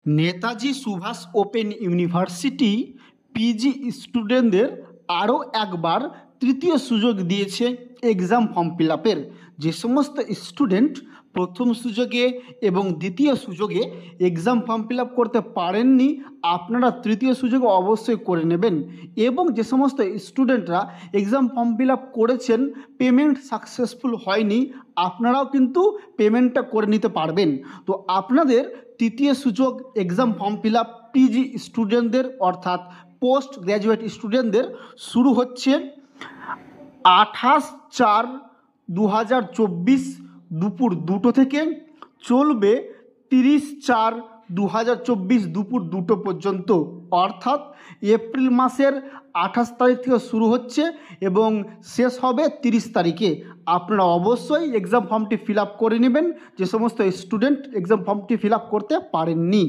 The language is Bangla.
Netaji Subhas Open University PG স্টুডেন্টদের আরও একবার তৃতীয় সুযোগ দিয়েছে এক্সাম ফর্ম ফিল আপের। যে সমস্ত স্টুডেন্ট প্রথম সুযোগে এবং দ্বিতীয় সুযোগে এক্সাম ফর্ম ফিল আপ করতে পারেননি, আপনারা তৃতীয় সুযোগে অবশ্যই করে নেবেন। এবং যে সমস্ত স্টুডেন্টরা এক্সাম ফর্ম ফিল আপ করেছেন, পেমেন্ট সাকসেসফুল হয়নি, আপনারাও কিন্তু পেমেন্টটা করে নিতে পারবেন। তো আপনাদের তৃতীয় সুযোগ exam form fill up PG স্টুডেন্টদের অর্থাৎ পোস্ট গ্র্যাজুয়েট স্টুডেন্টদের শুরু হচ্ছে 28/4/2024 দুপুর 2টো থেকে, চলবে 30/4/2024 দুপুর 2টো পর্যন্ত। অর্থাৎ এপ্রিল মাসের 28 তারিখ থেকে শুরু হচ্ছে এবং শেষ হবে 30 তারিখে। আপনারা অবশ্যই এক্সাম ফর্মটি ফিল আপ করে নেবেন যে সমস্ত স্টুডেন্ট এক্সাম ফর্মটি ফিল আপ করতে পারেননি।